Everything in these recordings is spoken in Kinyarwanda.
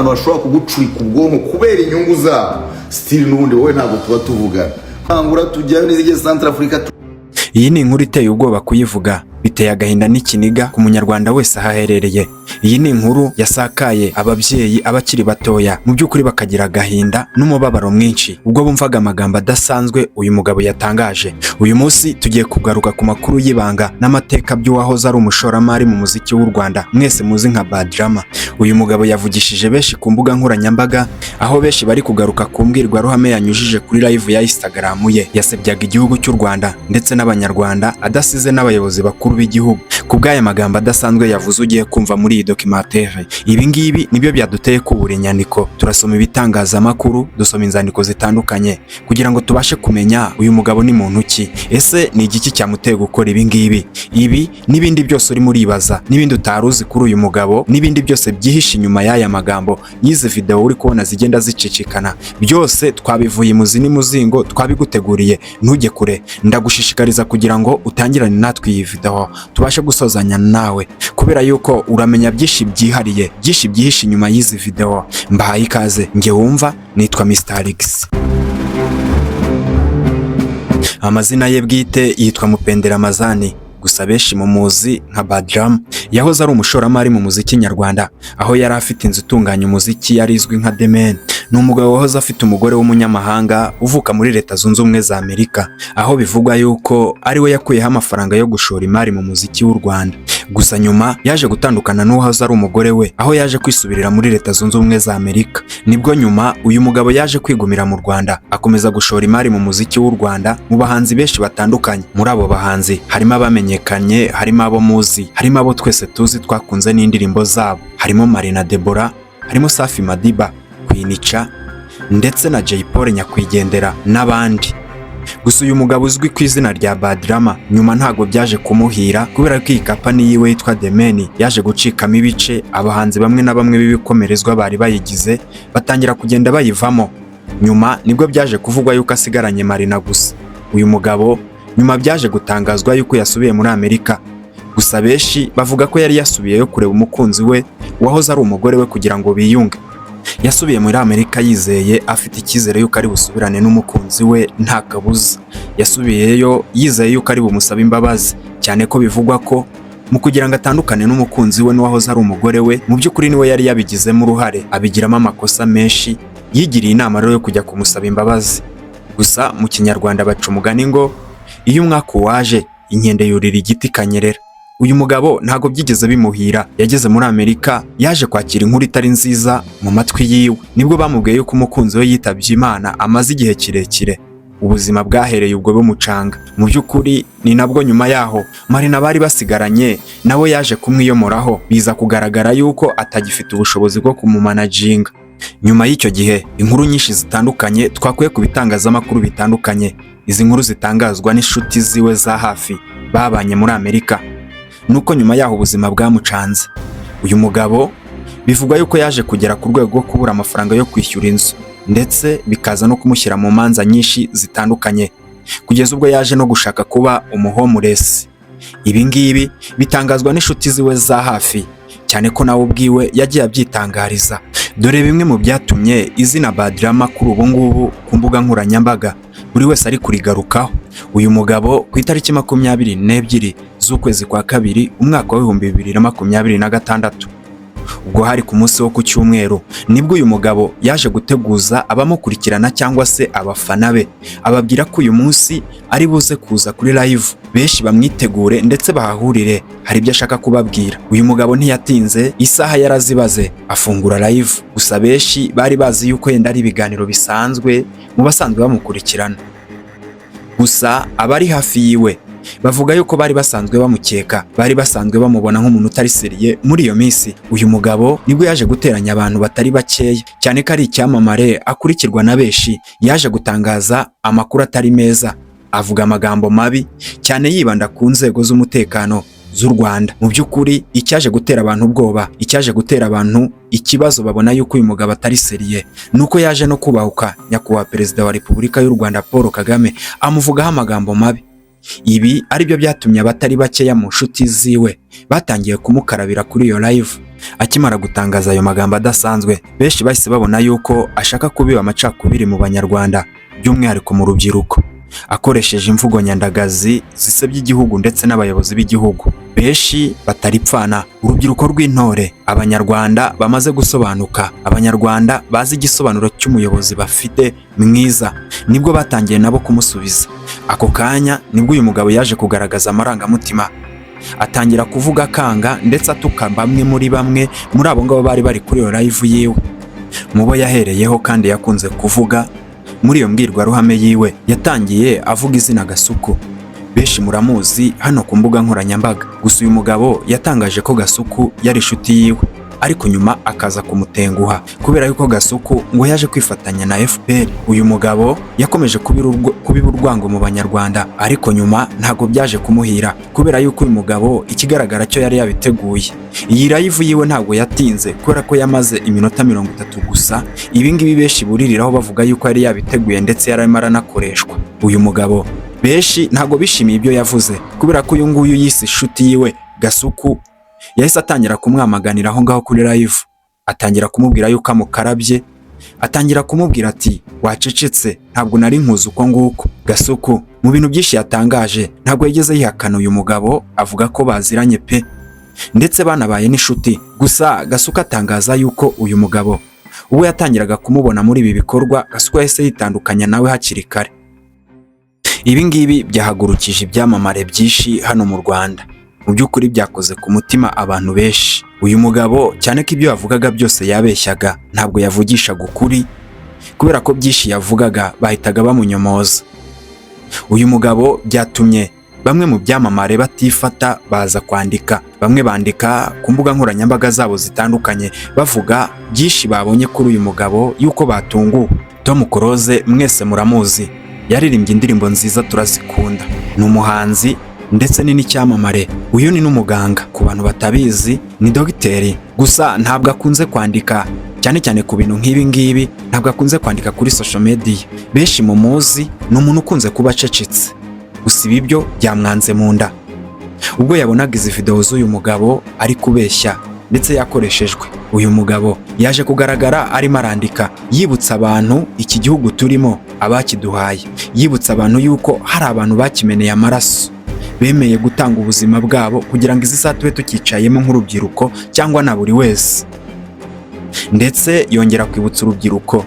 abantu bashobora kugucurika ubwonko kubera inyungu zabo still nubundi wowe ntabwo tuba tuvugana nkangura tujyayo n'izige Central Africa. Iyi ni inkuru iteye ubwoba kuyivuga, biteye agahinda n'ikiniga ku munyarwanda wese ahaherereye. Iyi ni inkuru yasakaye ababyeyi abakiri batoya mu by'ukuri bakagira agahinda n'umubabaro mwinshi ubwo bumvaga amagambo adasanzwe uyu mugabo yatangaje. Uyu munsi tugiye kugaruka ku makuru y'ibanga n'amateka by'uwahoze ari umushoramari mu muziki w'u Rwanda mwese muzi nka Badrama. Uyu mugabo yavugishije benshi ku mbuga nkoranyambaga, aho benshi bari kugaruka ku mbwirwaruhame yanyujije kuri live ya Instagram ye. Yasebyaga igihugu cy'u Rwanda ndetse n'abanyarwanda adasize n'abayobozi bakuru b'igihugu. Kubw'aya magambo adasanzwe yavuze ugiye kumva muri iyi documentaire. Ibi ngibi nibyo byaduteye kubura inyandiko. Turasoma ibitangazamakuru, dusoma inzandiko zitandukanye kugira ngo tubashe kumenya uyu mugabo ni muntu ki. Ese ni igiki cyamuteye gukora ibi ngibi? Ibi n'ibindi byose uri muribaza, n'ibindi utaruzi kuri uyu mugabo, n'ibindi byose byihishe inyuma y'aya magambo yize video uri kubona zigenda zicicikana, byose twabivuye muzi n'umuzingo, twabiguteguriye. Ntujye kure, ndagushishikariza kugira ngo utangirane natwe iyi video tubashe gusozanya nawe, kubera yuko uramenya byinshi byihariye, byinshi byihishe inyuma y'izi video. Mbahaye ikaze, nge wumva nitwa Mr. Alex. Amazina ye bwite yitwa Mupendera Mazani, gusa benshi mu muzi nka Badrama. Yahoze ari umushoramari mu muziki nyarwanda, aho yari afite inzu itunganya umuziki yarizwi nka Demen. Ni umugabo wahoze afite umugore w'umunyamahanga uvuka muri Leta Zunze Ubumwe za Amerika, aho bivugwa yuko ari we yakuyeho amafaranga yo gushora imari mu muziki w'u Rwanda. Gusa nyuma yaje gutandukana n'uwahoze ari umugore we, aho yaje kwisubirira muri Leta Zunze Ubumwe za Amerika. Nibwo nyuma uyu mugabo yaje kwigumira mu Rwanda, akomeza gushora imari mu muziki w'u Rwanda mu bahanzi benshi batandukanye. Muri abo bahanzi harimo abamenyekanye, harimo abo muzi, harimo abo twese tuzi twakunze n'indirimbo zabo, harimo Marina Deborah, harimo Safi Madiba, Queen ndetse na Jay Paul Nyakwigendera n'abandi. Gusa uyu mugabo uzwi ku izina rya Badrama nyuma ntago byaje kumuhira, kubera ko iyi kapani yiwe yitwa Demen yaje gucikamo ibice. Abahanzi bamwe na bamwe b'ibikomerezwa bari bayigize batangira kugenda bayivamo. Nyuma nibwo byaje kuvugwa yuko asigaranye Marina gusa. Uyu mugabo nyuma byaje gutangazwa yuko yasubiye muri Amerika. Gusa benshi bavuga ko yari yasubiyeyo kureba umukunzi we wahoze ari umugore we kugira ngo biyunge. Yasubiye muri Amerika yizeye, afite icyizere yuko ari busubirane n'umukunzi we nta kabuza. Yasubiyeyo yizeye yuko ari bumusaba imbabazi, cyane ko bivugwa ko mu kugira ngo atandukane n'umukunzi we n'uwahoze ari umugore we, mu by'ukuri niwe yari yabigizemo uruhare, abigiramo amakosa menshi. Yigiriye inama rero yo kujya kumusaba imbabazi. Gusa mu kinyarwanda baca umugani ngo iyo umwaka waje inkende yurira igiti kanyerera. Uyu mugabo ntago byigeze bimuhira. Yageze muri Amerika, yaje kwakira inkuru itari nziza mu matwi yiwe. Nibwo bamubwiye yuko umukunzi we yitabye Imana amaze igihe kirekire. Ubuzima bwahereye ubwo bumucanga. Mu by'ukuri ni nabwo nyuma yaho Marina bari basigaranye nawe yaje kumwiyomoraho, biza kugaragara yuko atagifite ubushobozi bwo kumumanaginga. Nyuma y'icyo gihe inkuru nyinshi zitandukanye twakuye ku bitangazamakuru bitandukanye. Izi nkuru zitangazwa n'inshuti ziwe za hafi babanye muri Amerika, nuko nyuma yaho ubuzima bwamucanze. Uyu mugabo bivugwa yuko yaje kugera ku rwego rwo kubura amafaranga yo kwishyura inzu, ndetse bikaza no kumushyira mu manza nyinshi zitandukanye, kugeza ubwo yaje no gushaka kuba umuhomeless. Ibi ngibi bitangazwa n'inshuti ziwe za hafi, cyane ko nawe ubwiwe yagiye abyitangariza. Dore bimwe mu byatumye izina Badrama kuri ubu ngubu ku mbuga nkoranyambaga buri wese ari kurigarukaho. Uyu mugabo ku itariki 22 z'ukwezi kwa kabiri umwaka wa 2026, ubwo hari ku munsi wo ku cyumweru, nibwo uyu mugabo yaje guteguza abamukurikirana cyangwa se abafana be, ababwira ko uyu munsi ari buze kuza kuri live, benshi bamwitegure ndetse bahahurire, hari ibyo ashaka kubabwira. Uyu mugabo ntiyatinze, isaha yarazibaze afungura live. Gusa benshi bari bazi yuko yenda ari ibiganiro bisanzwe mu basanzwe bamukurikirana. Gusa abari hafi yiwe bavuga yuko bari basanzwe bamukeka, bari basanzwe bamubona nk'umuntu utari seriye muri iyo minsi. Uyu mugabo nibwo yaje guteranya abantu batari bakeya, cyane ko ari icyamamare akurikirwa na benshi. Yaje gutangaza amakuru atari meza, avuga amagambo mabi cyane, yibanda ku nzego z'umutekano z'u Rwanda. Mu by'ukuri icyaje gutera abantu ubwoba, icyaje gutera abantu ikibazo babona yuko uyu mugabo atari seriye, nuko yaje no kubahuka nyakubahwa Perezida wa Repubulika y'u Rwanda Paul Kagame, amuvugaho amagambo mabi. Ibi ari byo byatumye abatari bakeya mu nshuti ziwe batangiye kumukarabira kuri iyo live. Akimara gutangaza ayo magambo adasanzwe, benshi bahise babona yuko ashaka kubiba amacakubiri mu banyarwanda, by'umwihariko mu rubyiruko, akoresheje imvugo nyandagazi zisebya igihugu ndetse n'abayobozi b'igihugu. Benshi bataripfana, urubyiruko rw'intore, abanyarwanda bamaze gusobanuka, abanyarwanda bazi igisobanuro cy'umuyobozi bafite mwiza, nibwo batangiye nabo kumusubiza. Ako kanya nibwo uyu mugabo yaje kugaragaza amarangamutima, atangira kuvuga kanga ndetse atuka bamwe muri abo ngabo bari bari kuri iyo live yiwe. Mubo yahereyeho kandi yakunze kuvuga muri iyo mbwirwaruhame yiwe, yatangiye avuga izina Gasuku. Benshi muramuzi hano ku mbuga nkoranyambaga. Gusa uyu mugabo yatangaje ko Gasuku yari inshuti yiwe, ariko nyuma akaza kumutenguha kubera yuko Gasuku ngo yaje kwifatanya na FPR. Uyu mugabo yakomeje kubiba urwango mu banyarwanda, ariko nyuma ntago byaje kumuhira kubera yuko uyu mugabo ikigaragara cyo yari yabiteguye. Iyi live yiwe ntago yatinze kubera ko yamaze iminota 30 gusa. Ibi ngibi benshi buririraho bavuga yuko yari yabiteguye ndetse yararimo aranakoreshwa. Uyu mugabo benshi ntago bishimiye ibyo yavuze kubera ko uyu nguyu yise inshuti yiwe Gasuku yahise atangira kumwamaganira aho ngaho kuri live, atangira kumubwira yuko amukarabye, atangira kumubwira ati wacecetse, ntabwo nari nkuzi uko nguko. Gasuku mu bintu byinshi yatangaje ntabwo yigeze yihakana uyu mugabo, avuga ko baziranye pe ndetse banabaye n'inshuti. Gusa Gasuku atangaza yuko uyu mugabo ubwo yatangiraga kumubona muri ibi bikorwa, Gasuku yahise yitandukanya nawe hakiri kare. Ibi ngibi byahagurukije ibyamamare byinshi hano mu Rwanda, mu by'ukuri byakoze ku mutima abantu benshi. Uyu mugabo cyane ko ibyo yavugaga byose yabeshyaga, ntabwo yavugishaga ukuri kubera ko byinshi yavugaga bahitaga bamunyomoza. Uyu mugabo byatumye bamwe mu byamamare batifata, baza kwandika. Bamwe bandika ku mbuga nkoranyambaga zabo zitandukanye bavuga byinshi babonye kuri uyu mugabo yuko batunguwe. Tom Close mwese muramuzi, yaririmbye indirimbo nziza turazikunda, ni umuhanzi ndetse ni n'icyamamare. Uyu ni n'umuganga, ku bantu batabizi ni dogiteri. Gusa ntabwo akunze kwandika cyane cyane ku bintu nk'ibi ngibi, ntabwo akunze kwandika kuri social media. Benshi mu muzi ni umuntu ukunze kuba acecetse, gusa ibi byo byamwanze mu nda ubwo yabonaga izi video z'uyu mugabo ari kubeshya ndetse yakoreshejwe. Uyu mugabo yaje kugaragara arimo arandika yibutsa abantu iki gihugu turimo, abakiduhaye, yibutsa abantu yuko hari abantu bakimeneye amaraso, bemeye gutanga ubuzima bwabo kugira ngo izi saa tube tukicayemo nk'urubyiruko cyangwa na buri wese. Ndetse yongera kwibutsa urubyiruko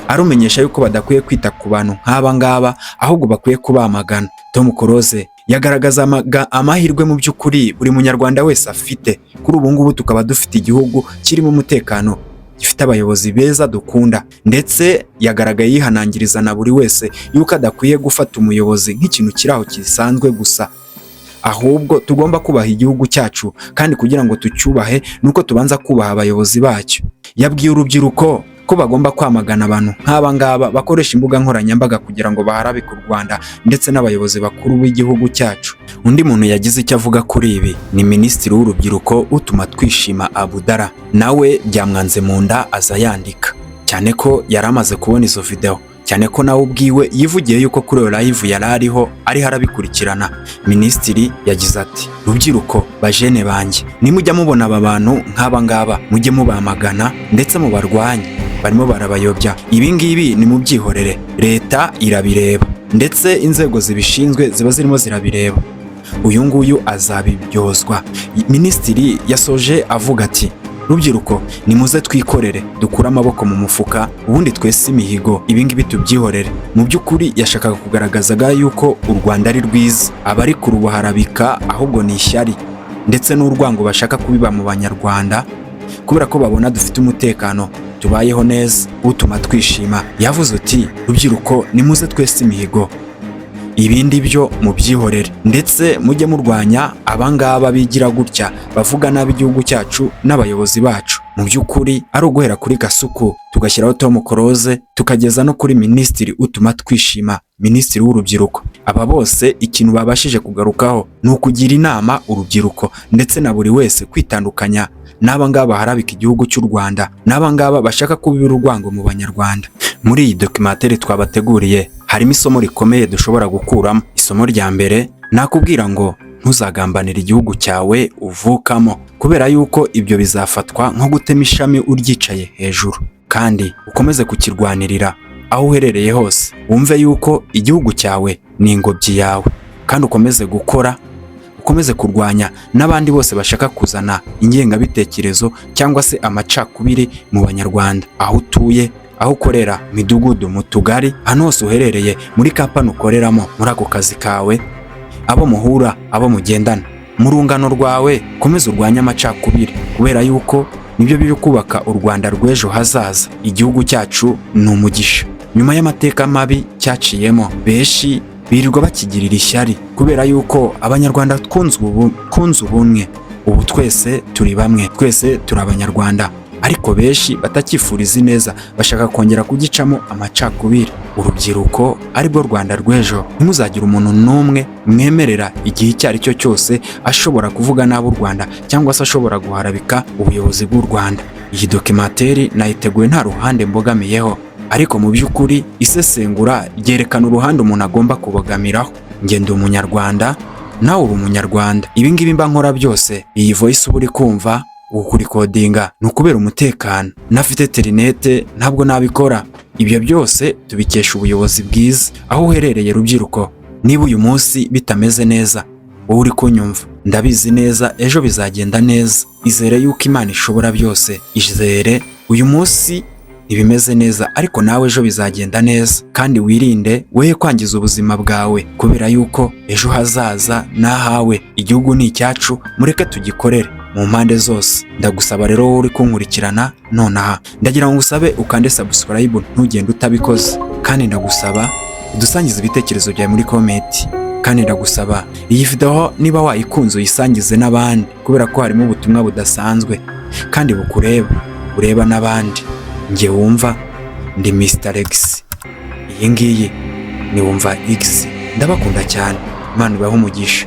arumenyesha yuko badakwiye kwita ku bantu nk'aba ngaba, ahubwo bakwiye kubamagana. Tom Close yagaragaza amahirwe mu by'ukuri buri munyarwanda wese afite. Kuri ubu ngubu tukaba dufite igihugu kirimo umutekano, gifite abayobozi beza dukunda, ndetse yagaragaye yihanangiriza na buri wese yuko adakwiye gufata umuyobozi nk'ikintu kiraho kisanzwe gusa, ahubwo tugomba kubaha igihugu cyacu, kandi kugira ngo tucyubahe nuko tubanza kubaha abayobozi bacyo. Yabwiye urubyiruko ko bagomba kwamagana abantu nk'aba ngaba bakoresha imbuga nkoranyambaga kugira ngo baharabike u Rwanda ndetse n'abayobozi bakuru b'igihugu cyacu. Undi muntu yagize icyo avuga kuri ibi ni Minisitiri w'Urubyiruko utuma twishima Abudara, nawe byamwanze mu nda aza yandika, cyane ko yari amaze kubona izo video, cyane ko nawe ubwiwe yivugiye yuko kuri iyo live yari ariho arabikurikirana. Minisitiri yagize ati rubyiruko bajene banjye, nimujya mubona aba bantu nk'aba ngaba mujye mubamagana ndetse mubarwanye, barimo barabayobya. Ibi ngibi ni mu byihorere, leta irabireba ndetse inzego zibishinzwe ziba zirimo zirabireba, uyu nguyu azabibyozwa. Minisitiri yasoje avuga ati rubyiruko nimuze twikorere, dukure amaboko mu mufuka, ubundi twese imihigo, ibi ngibi tubyihorere. Mu by'ukuri yashakaga kugaragazaga yuko u Rwanda ari rwiza, abari kurubaharabika ahubwo ni ishyari ndetse n'urwango bashaka kubiba mu banyarwanda kubera ko babona dufite umutekano, tubayeho neza, utuma twishima. Yavuze uti rubyiruko nimuze twese imihigo, ibindi byo mu byihorere ndetse mujye murwanya abangaba bigira gutya bavuga nabi igihugu cyacu n'abayobozi bacu. Mu by'ukuri ari uguhera kuri Gasuku tugashyiraho Tom Close tukageza no kuri Minisitiri utuma twishima, Minisitiri w'Urubyiruko. Aba bose ikintu babashije kugarukaho ni ukugira inama urubyiruko ndetse na buri wese kwitandukanya n'aba ngaba harabika igihugu cy'u Rwanda, n'aba ngaba bashaka kubibira urwango mu banyarwanda. Muri iyi documentaire twabateguriye harimo isomo rikomeye dushobora gukuramo. Isomo rya mbere nakubwira ngo ntuzagambanire igihugu cyawe uvukamo, kubera yuko ibyo bizafatwa nko gutema ishami uryicaye hejuru, kandi ukomeze kukirwanirira aho uherereye hose. Wumve yuko igihugu cyawe ni ingobyi yawe, kandi ukomeze gukora, ukomeze kurwanya n'abandi bose bashaka kuzana ingengabitekerezo cyangwa se amacakubiri mu banyarwanda, aho utuye, aho ukorera, midugudu, mu tugari, hano hose uherereye, muri kampani ukoreramo, muri ako kazi kawe, abo muhura, abo mugendana, mu rungano rwawe, komeza urwanya amacakubiri, kubera yuko nibyo biri kubaka u Rwanda rw'ejo hazaza. Igihugu cyacu ni umugisha. Nyuma y'amateka mabi cyaciyemo, benshi birirwa bakigirira ishyari, kubera yuko abanyarwanda twunze ubumwe. Ubu twese turi bamwe, twese turi abanyarwanda, ariko benshi batakifuriza neza, bashaka kongera kugicamo amacakubiri. Urubyiruko aribwo Rwanda rw'ejo. Ntimuzagire umuntu n'umwe mwemerera igihe icyo ari cyo cyose ashobora kuvuga nabi u Rwanda cyangwa se ashobora guharabika ubuyobozi bw'u Rwanda. Iyi documentary nayiteguye nta ruhande mbogamiyeho, ariko mu by'ukuri isesengura ryerekana uruhande umuntu agomba kubogamiraho. Njye ndi umunyarwanda, nawe uri umunyarwanda. Ibi ngibi mba nkora byose, iyi voice uba uri kumva ukurikodinga, ni ukubera umutekano. Nafite interinete ntabwo nabikora. Ibyo byose tubikesha ubuyobozi bwiza. Aho uherereye rubyiruko, niba uyu munsi bitameze neza, wowe uri kunyumva, ndabizi neza ejo bizagenda neza. Izere yuko Imana ishobora byose. Izere uyu munsi ntibimeze neza, ariko nawe ejo bizagenda neza. Kandi wirinde wehe kwangiza ubuzima bwawe, kubera yuko ejo hazaza nahawe. Igihugu ni icyacu, mureke tugikorere mu mpande zose. Ndagusaba rero wowe uri kunkurikirana nonaha, ndagira ngo ngusabe ukande subscribe ntugende utabikoze, kandi ndagusaba udusangize ibitekerezo byawe muri comment, kandi ndagusaba iyi video niba wayikunze uyisangize n'abandi, kubera ko harimo ubutumwa budasanzwe kandi bureba n'abandi. Njye wumva ndi Mr. X, iyi ngiyi ni Wumva X. Ndabakunda cyane, Imana ibahe umugisha.